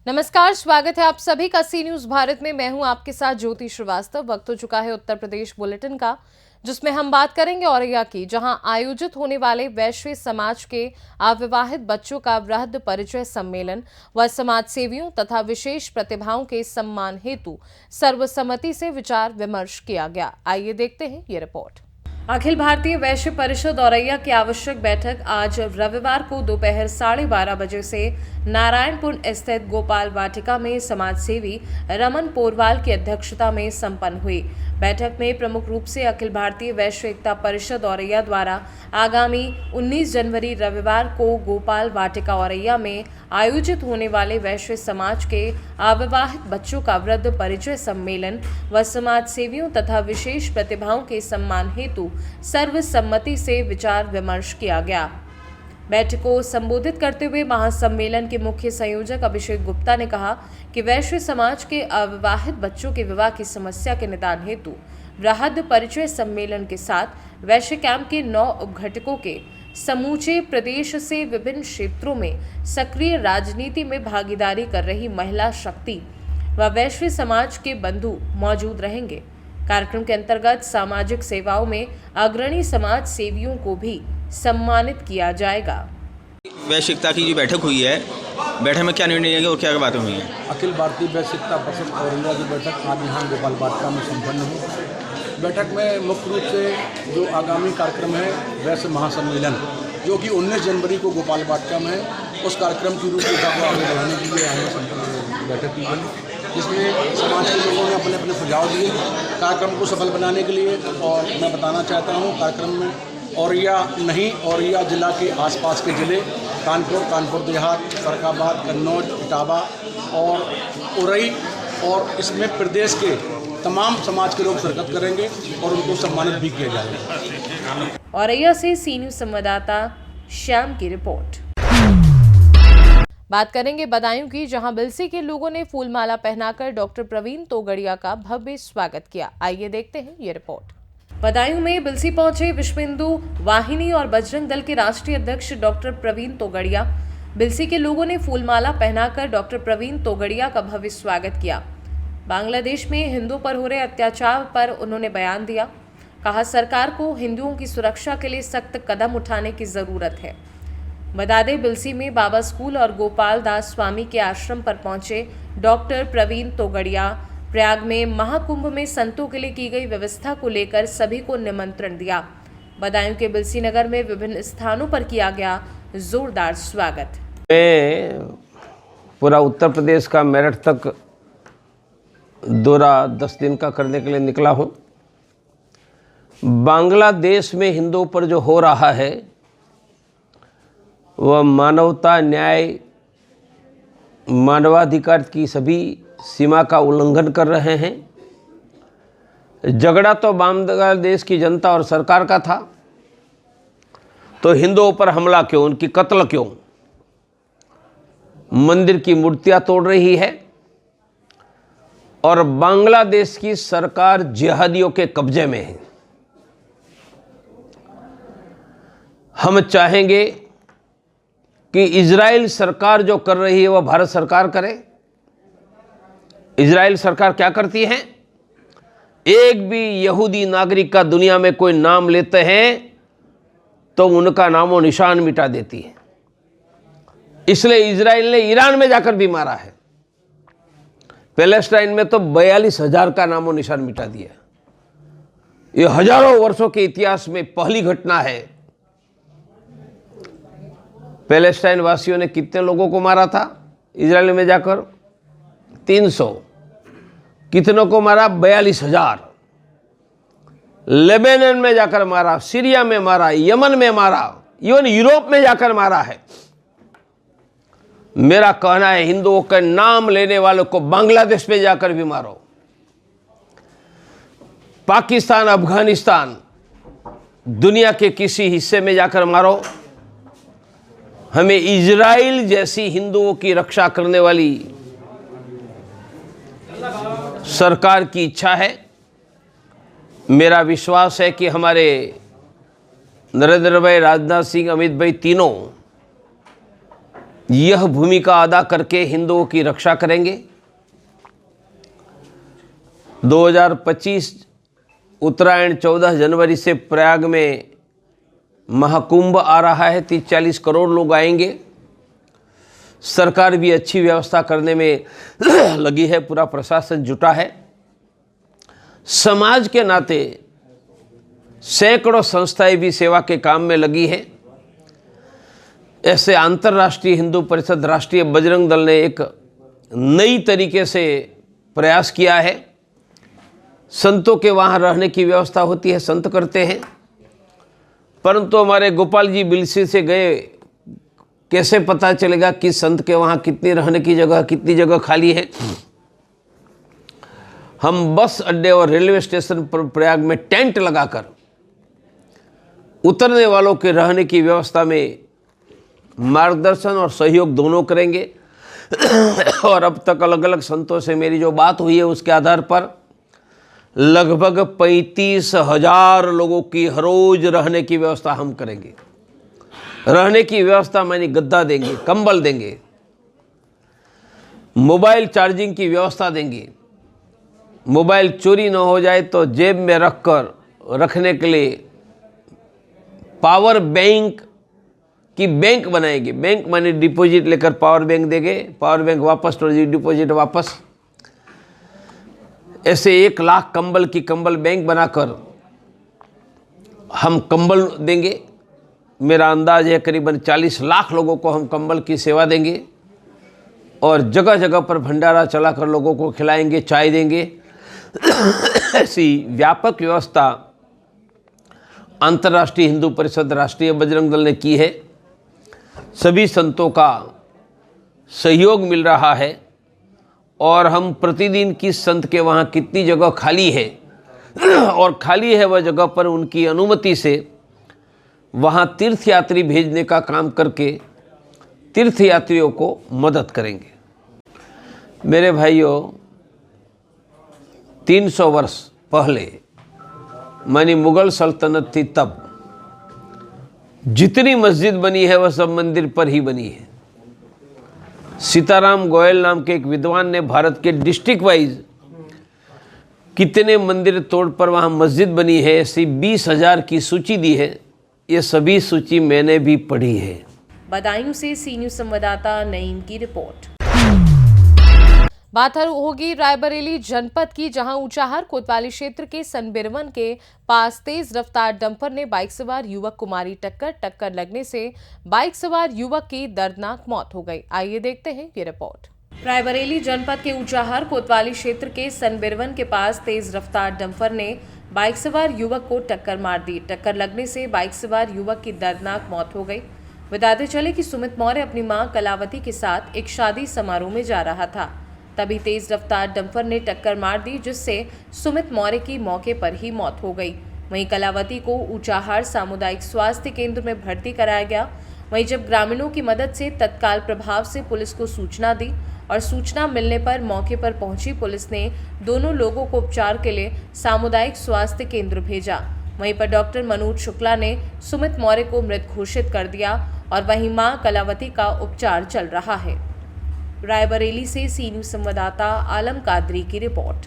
नमस्कार, स्वागत है आप सभी का सी न्यूज भारत में। मैं हूं आपके साथ ज्योति श्रीवास्तव। वक्त हो चुका है उत्तर प्रदेश बुलेटिन का, जिसमें हम बात करेंगे औरैया की, जहां आयोजित होने वाले वैश्य समाज के अविवाहित बच्चों का वृहद परिचय सम्मेलन व समाज सेवियों तथा विशेष प्रतिभाओं के सम्मान हेतु सर्वसम्मति से विचार विमर्श किया गया। आइए देखते हैं ये रिपोर्ट। अखिल भारतीय वैश्य परिषद औरैया की आवश्यक बैठक आज रविवार को दोपहर 12:30 बजे से नारायणपुर स्थित गोपाल वाटिका में समाज सेवी रमन पोरवाल की अध्यक्षता में संपन्न हुई। बैठक में प्रमुख रूप से अखिल भारतीय वैश्य एकता परिषद औरैया द्वारा आगामी 19 जनवरी रविवार को गोपाल वाटिका औरैया में आयोजित होने वाले वैश्य समाज के अविवाहित बच्चों का वृद्ध परिचय सम्मेलन व समाज सेवियों तथा विशेष प्रतिभाओं के सम्मान हेतु सर्वसम्मति से विचार विमर्श किया गया। बैठक को संबोधित करते हुए महासम्मेलन के मुख्य संयोजक अभिषेक गुप्ता ने कहा कि वैश्य समाज के अविवाहित बच्चों के विवाह की समस्या के निदान हेतु वृहद परिचय सम्मेलन के साथ वैश्य कैंप के 9 उपघटकों के समूचे प्रदेश से विभिन्न क्षेत्रों में सक्रिय राजनीति में भागीदारी कर रही महिला शक्ति व वैश्य समाज के बंधु मौजूद रहेंगे। कार्यक्रम के अंतर्गत सामाजिक सेवाओं में अग्रणी समाज सेवियों को भी सम्मानित किया जाएगा। वैश्विकता की जो बैठक हुई है, बैठक में क्या निर्णय लिया गया और क्या बातें हुई हैं? अखिल भारतीय वैश्विकता परिषद औरैया की बैठक आज यहाँ गोपाल वाटिका में संपन्न हुई। बैठक में मुख्य रूप से जो आगामी कार्यक्रम है वैश्य महासम्मेलन, जो कि 19 जनवरी को गोपाल वाटिका में है, उस कार्यक्रम की रूपरेखा को आगे बढ़ाने के लिए यहाँ बैठक की गई, जिसमें समाज के लोगों ने अपने अपने सुझाव दिए कार्यक्रम को सफल बनाने के लिए। और मैं बताना चाहता हूँ, कार्यक्रम में औरैया नहीं, औरैया जिला के आसपास के ज़िले कानपुर देहात, फर्रुखाबाद, कन्नौज, इटावा और उरई, और इसमें प्रदेश के तमाम समाज के लोग शिरकत करेंगे और उनको सम्मानित भी किया जाएगा। औरैया से सी न्यूज संवाददाता श्याम की रिपोर्ट। बात करेंगे बदायूं की, जहां बिलसी के लोगों ने फूलमाला पहनाकर डॉक्टर प्रवीण तोगड़िया का भव्य स्वागत किया। आइए देखते हैं ये रिपोर्ट। बदायूं में बिलसी पहुंचे विश्व हिंदू वाहिनी और बजरंग दल के राष्ट्रीय अध्यक्ष डॉक्टर प्रवीण तोगड़िया। बिलसी के लोगों ने फूलमाला पहनाकर डॉक्टर प्रवीण तोगड़िया का भव्य स्वागत किया। बांग्लादेश में हिंदुओं पर हो रहे अत्याचार पर उन्होंने बयान दिया। कहा, सरकार को हिंदुओं की सुरक्षा के लिए सख्त कदम उठाने की जरूरत है। बता दें, बिलसी में बाबा स्कूल और गोपाल दास स्वामी के आश्रम पर पहुंचे डॉक्टर प्रवीण तोगड़िया प्रयाग में महाकुंभ में संतों के लिए की गई व्यवस्था को लेकर सभी को निमंत्रण दिया। बदायूं के बिलसी नगर में विभिन्न स्थानों पर किया गया जोरदार स्वागत। मैं पूरा उत्तर प्रदेश का मेरठ तक दौरा 10 दिन का करने के लिए निकला हूँ। बांग्लादेश में हिंदुओं पर जो हो रहा है वह मानवता, न्याय, मानवाधिकार की सभी सीमा का उल्लंघन कर रहे हैं। झगड़ा तो बांग्लादेश की जनता और सरकार का था, तो हिंदुओं पर हमला क्यों, उनकी कत्ल क्यों? मंदिर की मूर्तियां तोड़ रही है और बांग्लादेश की सरकार जिहादियों के कब्जे में है। हम चाहेंगे कि इजराइल सरकार जो कर रही है वह भारत सरकार करे। इजराइल सरकार क्या करती है? एक भी यहूदी नागरिक का दुनिया में कोई नाम लेते हैं तो उनका नामो निशान मिटा देती है। इसलिए इजराइल ने ईरान में जाकर भी मारा है। पैलेस्टाइन में तो 42,000 का नामो निशान मिटा दिया। ये हजारों वर्षों के इतिहास में पहली घटना है। पैलेस्टाइन वासियों ने कितने लोगों को मारा था इजराइल में जाकर? 300। कितनों को मारा? 42,000। लेबनान में जाकर मारा, सीरिया में मारा, यमन में मारा, इवन यूरोप में जाकर मारा है। मेरा कहना है, हिंदुओं का नाम लेने वालों को बांग्लादेश में जाकर भी मारो। पाकिस्तान, अफगानिस्तान, दुनिया के किसी हिस्से में जाकर मारो। हमें इजराइल जैसी हिंदुओं की रक्षा करने वाली सरकार की इच्छा है मेरा विश्वास है कि हमारे नरेंद्र भाई, राजनाथ सिंह, अमित भाई तीनों यह भूमिका अदा करके हिंदुओं की रक्षा करेंगे। 2025 उत्तरायण 14 जनवरी से प्रयाग में महाकुंभ आ रहा है। 30-40 करोड़ लोग आएंगे। सरकार भी अच्छी व्यवस्था करने में लगी है, पूरा प्रशासन जुटा है। समाज के नाते सैकड़ों संस्थाएं भी सेवा के काम में लगी है। ऐसे अंतर्राष्ट्रीय हिंदू परिषद, राष्ट्रीय बजरंग दल ने एक नई तरीके से प्रयास किया है। संतों के वहाँ रहने की व्यवस्था होती है, संत करते हैं, परंतु हमारे गोपाल जी बिलसी से गए, कैसे पता चलेगा कि संत के वहाँ कितनी रहने की जगह, कितनी जगह खाली है। हम बस अड्डे और रेलवे स्टेशन पर प्रयाग में टेंट लगाकर उतरने वालों के रहने की व्यवस्था में मार्गदर्शन और सहयोग दोनों करेंगे। और अब तक अलग अलग संतों से मेरी जो बात हुई है उसके आधार पर लगभग 35,000 लोगों की हर रोज रहने की व्यवस्था हम करेंगे। रहने की व्यवस्था मानी गद्दा देंगे, कंबल देंगे, मोबाइल चार्जिंग की व्यवस्था देंगे। मोबाइल चोरी न हो जाए तो जेब में रखने के लिए पावर बैंक की बैंक बनाएंगे। बैंक माने डिपॉजिट लेकर पावर बैंक देंगे, पावर बैंक वापस तो डिपॉजिट वापस। ऐसे 1 लाख कंबल की कंबल बैंक बनाकर हम कंबल देंगे। मेरा अंदाज है करीबन 40 लाख लोगों को हम कंबल की सेवा देंगे और जगह जगह पर भंडारा चलाकर लोगों को खिलाएंगे, चाय देंगे। ऐसी व्यापक व्यवस्था अंतर्राष्ट्रीय हिंदू परिषद, राष्ट्रीय बजरंग दल ने की है। सभी संतों का सहयोग मिल रहा है और हम प्रतिदिन किस संत के वहाँ कितनी जगह खाली है और खाली है वह जगह पर उनकी अनुमति से वहाँ तीर्थयात्री भेजने का काम करके तीर्थयात्रियों को मदद करेंगे। मेरे भाइयों, 300 वर्ष पहले मानी मुगल सल्तनत थी, तब जितनी मस्जिद बनी है वह सब मंदिर पर ही बनी है। सीताराम गोयल नाम के एक विद्वान ने भारत के डिस्ट्रिक्ट वाइज कितने मंदिर तोड़ पर वहाँ मस्जिद बनी है ऐसी 20,000 की सूची दी है। ये सभी सूची मैंने भी पढ़ी है। बदायूं से सी न्यूज संवाददाता नईम की रिपोर्ट। बात होगी रायबरेली जनपद की, जहां ऊंचाहार कोतवाली क्षेत्र के सनबिरवन के पास तेज रफ्तार डंपर ने बाइक सवार युवक को मारी टक्कर लगने से बाइक सवार युवक की दर्दनाक मौत हो गई। आइए देखते हैं ये रिपोर्ट। रायबरेली जनपद के ऊंचाहार कोतवाली क्षेत्र के सनबिरवन के पास तेज रफ्तार डंपर ने बाइक सवार युवक को टक्कर मार दी। टक्कर लगने से बाइक सवार युवक की दर्दनाक मौत हो गई। बताते चले कि सुमित मौर्य अपनी मां कलावती के साथ एक शादी समारोह में जा रहा था, तभी तेज रफ्तार डंपर ने टक्कर मार दी, जिससे सुमित मौर्य की मौके पर ही मौत हो गई। वहीं कलावती को ऊंचाहार सामुदायिक स्वास्थ्य केंद्र में भर्ती कराया गया। वहीं जब ग्रामीणों की मदद से तत्काल प्रभाव से पुलिस को सूचना दी और सूचना मिलने पर मौके पर पहुंची पुलिस ने दोनों लोगों को उपचार के लिए सामुदायिक स्वास्थ्य केंद्र भेजा। वहीं पर डॉक्टर मनोज शुक्ला ने सुमित मौर्य को मृत घोषित कर दिया और वहीं मां कलावती का उपचार चल रहा है। रायबरेली से सी न्यूज संवाददाता आलम कादरी की रिपोर्ट।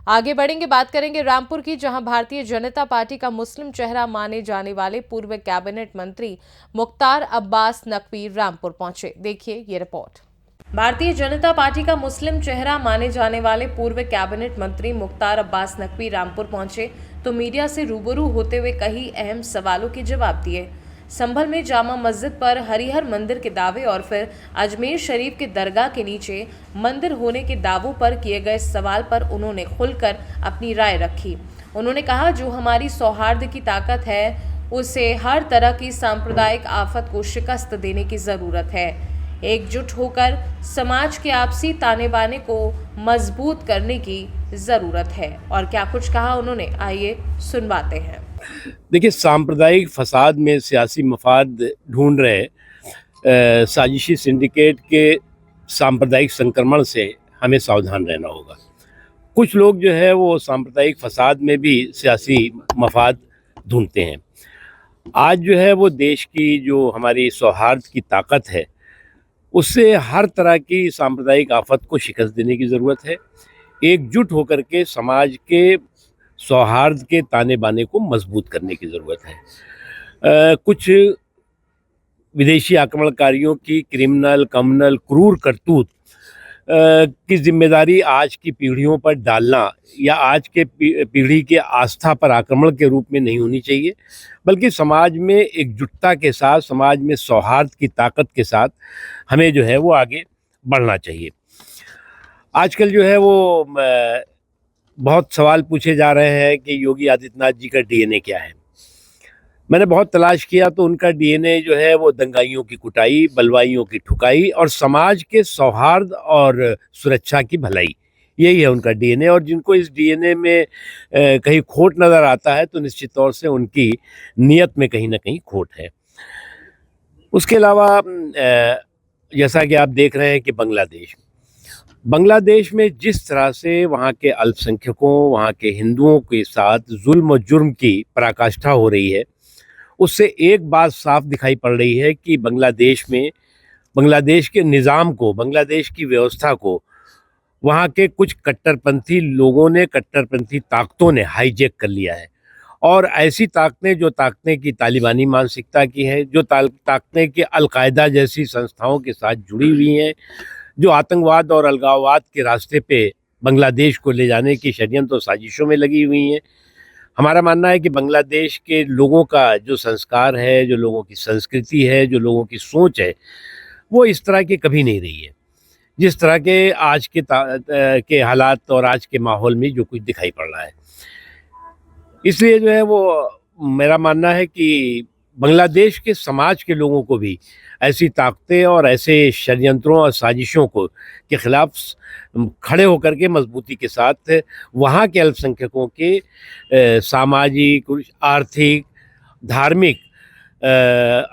आगे बढ़ेंगे, बात करेंगे रामपुर की, जहां भारतीय जनता पार्टी का मुस्लिम चेहरा माने जाने वाले पूर्व कैबिनेट मंत्री मुख्तार अब्बास नकवी रामपुर पहुंचे। देखिए ये रिपोर्ट। भारतीय जनता पार्टी का मुस्लिम चेहरा माने जाने वाले पूर्व कैबिनेट मंत्री मुख्तार अब्बास नकवी रामपुर पहुंचे तो मीडिया से रूबरू होते हुए कई अहम सवालों के जवाब दिए। संभल में जामा मस्जिद पर हरिहर मंदिर के दावे और फिर अजमेर शरीफ के दरगाह के नीचे मंदिर होने के दावों पर किए गए सवाल पर उन्होंने खुलकर अपनी राय रखी। उन्होंने कहा, जो हमारी सौहार्द की ताकत है उसे हर तरह की सांप्रदायिक आफत को शिकस्त देने की जरूरत है। एकजुट होकर समाज के आपसी ताने बाने को मजबूत करने की जरूरत है। और क्या कुछ कहा उन्होंने, आइए सुनवाते हैं। देखिए, सांप्रदायिक फसाद में सियासी मफाद ढूंढ रहे साजिशी सिंडिकेट के सांप्रदायिक संक्रमण से हमें सावधान रहना होगा। कुछ लोग जो है वो सांप्रदायिक फसाद में भी सियासी मफाद ढूंढते हैं। आज जो है वो देश की जो हमारी सौहार्द की ताकत है, उससे हर तरह की सांप्रदायिक आफत को शिकस्त देने की ज़रूरत है। एकजुट होकर के समाज के सौहार्द के ताने बाने को मजबूत करने की ज़रूरत है। कुछ विदेशी आक्रमणकारियों की क्रिमिनल कम्युनल क्रूर करतूत की जिम्मेदारी आज की पीढ़ियों पर डालना या आज के पीढ़ी के आस्था पर आक्रमण के रूप में नहीं होनी चाहिए, बल्कि समाज में एकजुटता के साथ, समाज में सौहार्द की ताकत के साथ हमें जो है वो आगे बढ़ना चाहिए। आजकल जो है वो बहुत सवाल पूछे जा रहे हैं कि योगी आदित्यनाथ जी का डीएनए क्या है। मैंने बहुत तलाश किया तो उनका डीएनए जो है वो दंगाइयों की कुटाई, बलवाइयों की ठुकाई और समाज के सौहार्द और सुरक्षा की भलाई, यही है उनका डीएनए। और जिनको इस डीएनए में कहीं खोट नज़र आता है तो निश्चित तौर से उनकी नीयत में कहीं ना कहीं खोट है। उसके अलावा जैसा कि आप देख रहे हैं कि बांग्लादेश में जिस तरह से वहाँ के अल्पसंख्यकों, वहाँ के हिंदुओं के साथ जुल्म और जुर्म की पराकाष्ठा हो रही है, उससे एक बात साफ दिखाई पड़ रही है कि बांग्लादेश के निज़ाम को, बांग्लादेश की व्यवस्था को वहाँ के कुछ कट्टरपंथी लोगों ने, कट्टरपंथी ताकतों ने हाईजैक कर लिया है। और ऐसी ताकतें, जो ताकतें की तालिबानी मानसिकता की है, जो ताकतें कि अलकायदा जैसी संस्थाओं के साथ जुड़ी हुई हैं, जो आतंकवाद और अलगाववाद के रास्ते पे बांग्लादेश को ले जाने की षड्यंत्र और साजिशों में लगी हुई हैं। हमारा मानना है कि बांग्लादेश के लोगों का जो संस्कार है, जो लोगों की संस्कृति है, जो लोगों की सोच है, वो इस तरह की कभी नहीं रही है जिस तरह के आज के हालात और आज के माहौल में जो कुछ दिखाई पड़ रहा है। इसलिए जो है वो मेरा मानना है कि बांग्लादेश के समाज के लोगों को भी ऐसी ताकतें और ऐसे षड्यंत्रों और साजिशों के खिलाफ खड़े होकर के मजबूती के साथ वहाँ के अल्पसंख्यकों के सामाजिक, आर्थिक, धार्मिक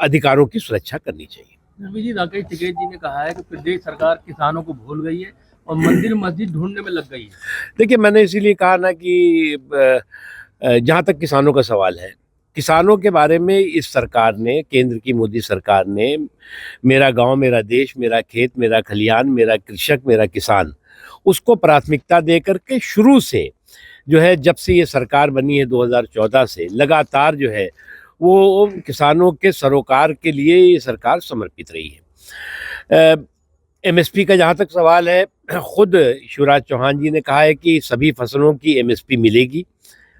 अधिकारों की सुरक्षा करनी चाहिए। रवि जी, राकेश टिकैत जी ने कहा है कि प्रदेश सरकार किसानों को भूल गई है और मंदिर मस्जिद ढूंढने में लग गई है। देखिए, मैंने इसीलिए कहा ना कि जहाँ तक किसानों का सवाल है, किसानों के बारे में इस सरकार ने, केंद्र की मोदी सरकार ने मेरा गांव मेरा देश, मेरा खेत मेरा खलियान, मेरा कृषक मेरा किसान, उसको प्राथमिकता दे करके शुरू से जो है, जब से ये सरकार बनी है 2014 से लगातार जो है वो किसानों के सरोकार के लिए ये सरकार समर्पित रही है। एमएसपी का जहाँ तक सवाल है, खुद शिवराज चौहान जी ने कहा है कि सभी फसलों की एमएसपी मिलेगी।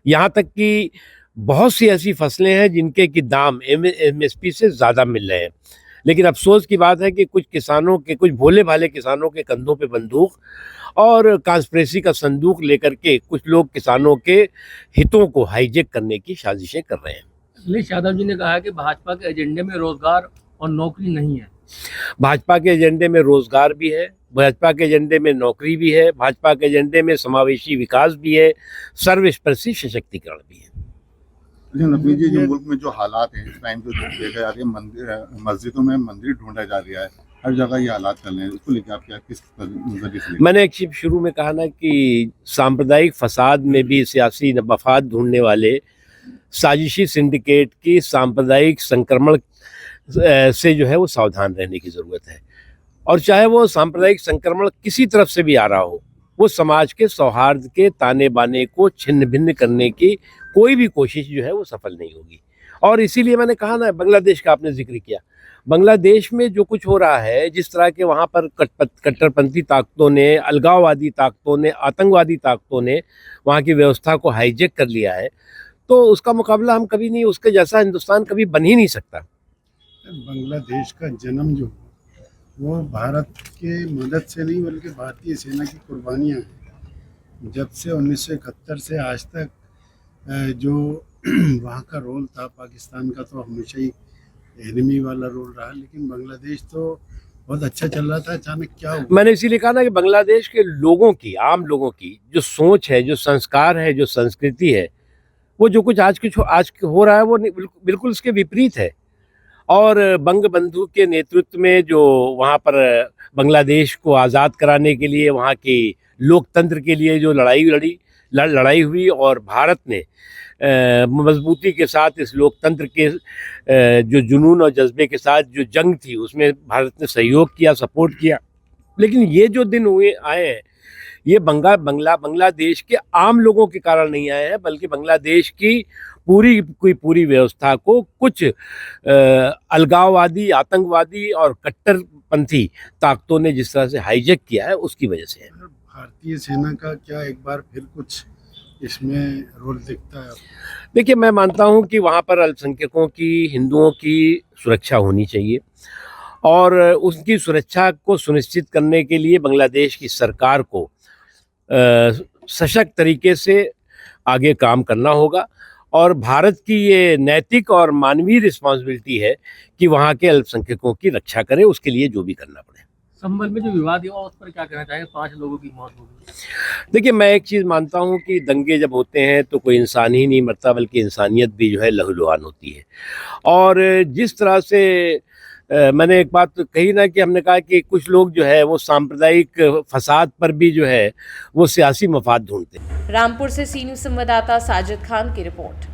यहाँ तक कि बहुत सी ऐसी फसलें हैं जिनके कि दाम एमएसपी से ज़्यादा मिल रहे हैं, लेकिन अफसोस की बात है कि कुछ किसानों के, कुछ भोले भाले किसानों के कंधों पे बंदूक और कांस्पिरेसी का संदूक लेकर के कुछ लोग किसानों के हितों को हाईजैक करने की साजिशें कर रहे हैं। अखिलेश यादव जी ने कहा है कि भाजपा के एजेंडे में रोजगार और नौकरी नहीं है। भाजपा के एजेंडे में रोजगार भी है, भाजपा के एजेंडे में नौकरी भी है, भाजपा के एजेंडे में समावेशी विकास भी है, सर्वस्पर्शी सशक्तिकरण भी है। लेकिन रफी जी, जो मुल्क में जो हालात हैं इस टाइम जो देखा जा रही है, मस्जिदों में मंदिर ढूंढा जा रहा है, हर जगह ये हालात चल रहे हैं, इसको लेकर आप क्या, किस नजरिए से? मैंने एक चीज शुरू में कहा ना कि सांप्रदायिक फसाद में भी सियासी मफाद ढूंढने वाले साजिशी सिंडिकेट की सांप्रदायिक संक्रमण से जो है वो सावधान रहने की ज़रूरत है। और चाहे वो सांप्रदायिक संक्रमण किसी तरफ से भी आ रहा हो, वो समाज के सौहार्द के ताने बाने को छिन्न भिन्न करने की कोई भी कोशिश जो है वो सफल नहीं होगी। और इसीलिए मैंने कहा ना, बांग्लादेश का आपने जिक्र किया, बांग्लादेश में जो कुछ हो रहा है, जिस तरह के वहाँ पर कट्टरपंथी ताकतों ने, अलगाववादी ताकतों ने, आतंकवादी ताकतों ने वहाँ की व्यवस्था को हाईजैक कर लिया है, तो उसका मुकाबला हम कभी नहीं, उसके जैसा हिंदुस्तान कभी बन ही नहीं सकता। बांग्लादेश का जन्म जो वो भारत के मदद से नहीं बल्कि भारतीय सेना की कुर्बानियाँ हैं। जब से 1971 से आज तक जो वहाँ का रोल था पाकिस्तान का, तो हमेशा ही एनिमी वाला रोल रहा, लेकिन बांग्लादेश तो बहुत अच्छा चल रहा था। अचानक क्या हुआ? मैंने इसीलिए कहा ना कि बांग्लादेश के लोगों की, आम लोगों की जो सोच है, जो संस्कार है, जो संस्कृति है, वो जो कुछ आज हो रहा है वो बिल्कुल उसके विपरीत है। और बंगबंधु के नेतृत्व में जो वहाँ पर बांग्लादेश को आज़ाद कराने के लिए वहाँ की लोकतंत्र के लिए जो लड़ाई हुई और भारत ने मजबूती के साथ इस लोकतंत्र के जो जुनून और जज्बे के साथ जो जंग थी उसमें भारत ने सहयोग किया, सपोर्ट किया। लेकिन ये जो दिन आए हैं ये बांग्लादेश के आम लोगों के कारण नहीं आए हैं, बल्कि बांग्लादेश की पूरी व्यवस्था को कुछ अलगाववादी, आतंकवादी और कट्टरपंथी ताकतों ने जिस तरह से हाईजैक किया है उसकी वजह से है। भारतीय सेना का क्या एक बार फिर कुछ इसमें रोल दिखता है? देखिए, मैं मानता हूं कि वहां पर अल्पसंख्यकों की, हिंदुओं की सुरक्षा होनी चाहिए और उसकी सुरक्षा को सुनिश्चित करने के लिए बांग्लादेश की सरकार को सशक्त तरीके से आगे काम करना होगा और भारत की ये नैतिक और मानवीय रिस्पॉन्सिबिलिटी है कि वहाँ के अल्पसंख्यकों की रक्षा करे, उसके लिए जो भी करना पड़े। संभल में जो विवाद हुआ उस पर क्या कहना चाहेंगे? 5 लोगों की मौत हो गई। देखिए, मैं एक चीज़ मानता हूँ कि दंगे जब होते हैं तो कोई इंसान ही नहीं मरता, बल्कि इंसानियत भी जो है लहूलुहान होती है। और जिस तरह से मैंने एक बात कही ना कि हमने कहा कि कुछ लोग जो है वो सांप्रदायिक फसाद पर भी जो है वो सियासी मफाद ढूंढते हैं। रामपुर से सी न्यूज़ संवाददाता साजिद खान की रिपोर्ट।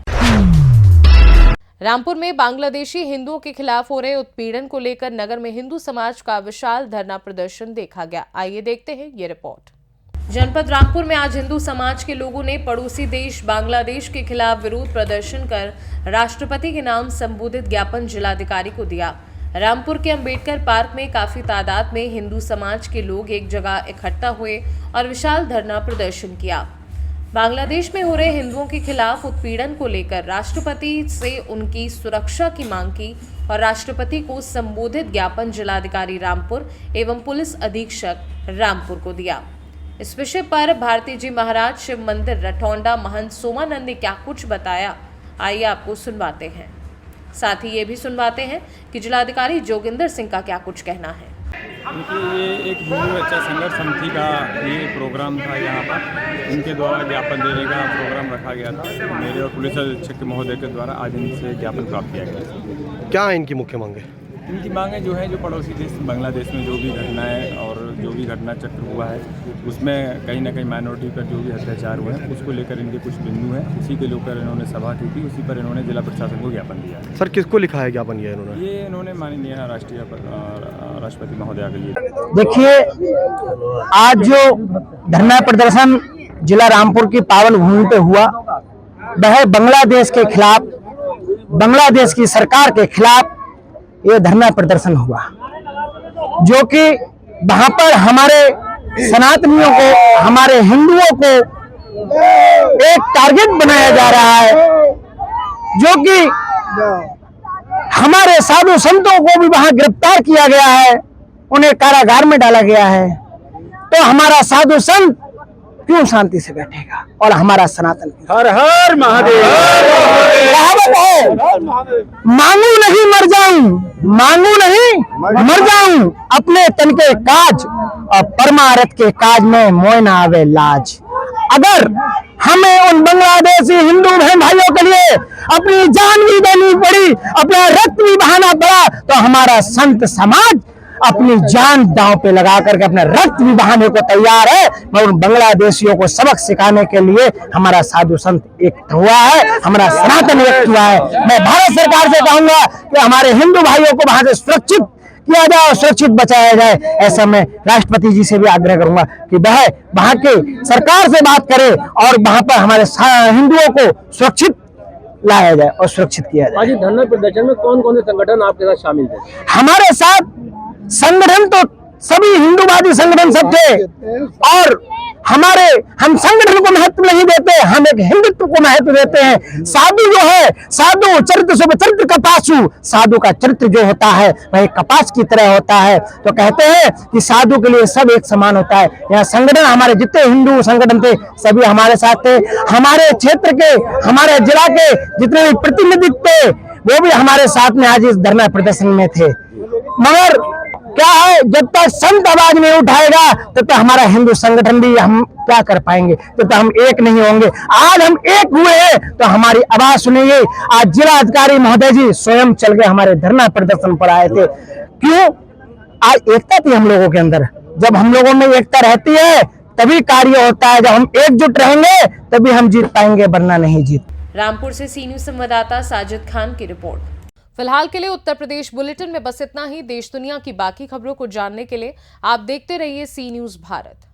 रामपुर में बांग्लादेशी हिंदुओं के खिलाफ हो रहे उत्पीड़न को लेकर नगर में हिंदू समाज का विशाल धरना प्रदर्शन देखा गया। आइए देखते हैं ये रिपोर्ट। जनपद रामपुर में आज हिंदू समाज के लोगों ने पड़ोसी देश बांग्लादेश के खिलाफ विरोध प्रदर्शन कर राष्ट्रपति के नाम संबोधित ज्ञापन जिलाधिकारी को दिया। रामपुर के अंबेडकर पार्क में काफी तादाद में हिंदू समाज के लोग एक जगह इकट्ठा हुए और विशाल धरना प्रदर्शन किया। बांग्लादेश में हो रहे हिंदुओं के खिलाफ उत्पीड़न को लेकर राष्ट्रपति से उनकी सुरक्षा की मांग की और राष्ट्रपति को संबोधित ज्ञापन जिलाधिकारी रामपुर एवं पुलिस अधीक्षक रामपुर को दिया। इस विषय पर भारती जी महाराज शिव मंदिर रठौंडा महंत सोमानंद ने क्या कुछ बताया, आइए आपको सुनवाते हैं। साथ ही ये भी सुनवाते हैं कि जिलाधिकारी जोगिंदर सिंह का क्या कुछ कहना है। देखिए, ये एक हिंदू रक्षा संघर्ष समिति का ये प्रोग्राम था। यहाँ पर इनके द्वारा ज्ञापन देने का प्रोग्राम रखा गया था। मेरे और पुलिस अधीक्षक महोदय के द्वारा आज इनसे ज्ञापन प्राप्त किया गया। क्या है इनकी मुख्य मांगे? इनकी मांगें जो है जो पड़ोसी देश बांग्लादेश में जो भी घटनाएं और जो भी घटना चक्र हुआ है उसमें कहीं ना कहीं माइनॉरिटी पर जो भी अत्याचार हुए हैं उसको लेकर इनके कुछ बिंदु हैं। उसी के लेकर इन्होंने सभा की थी, उसी पर इन्होंने जिला प्रशासन को ज्ञापन दिया। सर, किसको लिखा है ज्ञापन ये इन्होंने? ये इन्होंने माननीय राष्ट्रपति महोदय के लिए। देखिए, आज जो धरना प्रदर्शन जिला रामपुर की पावन भूमि पे हुआ वह बांग्लादेश के खिलाफ, बांग्लादेश की सरकार के खिलाफ ये धरना प्रदर्शन हुआ, जो कि वहां पर हमारे सनातनियों को, हमारे हिंदुओं को एक टारगेट बनाया जा रहा है, जो कि हमारे साधु संतों को भी वहां गिरफ्तार किया गया है, उन्हें कारागार में डाला गया है। तो हमारा साधु संत क्यों शांति से बैठेगा और हमारा सनातन? हर हर महादेव। कहावत है, मांगू नहीं मर जाऊं, मांगू नहीं मर जाऊं, अपने तन के काज और परमारथ के काज में मोय ना आवे लाज। अगर हमें उन बांग्लादेशी हिंदू बहन भाइयों के लिए अपनी जान भी देनी पड़ी, अपना रक्त भी बहाना पड़ा, तो हमारा संत समाज अपनी जान दांव पे लगा करके अपना रक्त भी बहाने को तैयार है। मगर बांग्लादेशियों को सबक सिखाने के लिए हमारा साधु संत एक हुआ है, हमारा सनातन एक हुआ है। मैं भारत सरकार से कहूंगा कि हमारे हिंदू भाइयों को वहां से सुरक्षित किया जाए और सुरक्षित बचाया जाए। ऐसा मैं राष्ट्रपति जी से भी आग्रह करूंगा कि वह वहां की सरकार से बात करे और वहां पर हमारे हिंदुओं को सुरक्षित लाया जाए और सुरक्षित किया जाए। आज धरना प्रदर्शन में कौन कौन से संगठन आपके साथ शामिल थे? हमारे साथ संगठन तो सभी हिंदूवादी संगठन सब थे और हम संगठन को महत्व नहीं देते, हम एक हिंदुत्व को महत्व देते हैं। साधु जो है, साधु चरित्र शुभ चरित्र कपासु, साधु का चरित्र जो होता है वह कपास की तरह होता है। तो कहते हैं कि साधु के लिए सब एक समान होता है। यह संगठन, हमारे जितने हिंदू संगठन थे सभी हमारे साथ थे। हमारे क्षेत्र के, हमारे जिला के जितने भी प्रतिनिधित्व थे वो भी हमारे साथ में आज इस धरना प्रदर्शन में थे। मगर क्या है, जब तक संत आवाज नहीं उठाएगा तब तक हमारा हिंदू संगठन भी हम क्या कर पाएंगे, तब तक हम एक नहीं होंगे। आज हम एक हुए हैं तो हमारी आवाज सुनेंगे। आज जिला अधिकारी महोदय जी स्वयं चल के हमारे धरना प्रदर्शन पर आए थे। क्यों? आज एकता थी हम लोगों के अंदर। जब हम लोगों में एकता रहती है तभी कार्य होता है। जब हम एकजुट रहेंगे तभी हम जीत पाएंगे, वरना नहीं जीत। रामपुर से सी न्यूज संवाददाता साजिद खान की रिपोर्ट। फिलहाल के लिए उत्तर प्रदेश बुलेटिन में बस इतना ही। देश दुनिया की बाकी खबरों को जानने के लिए आप देखते रहिए सी न्यूज भारत।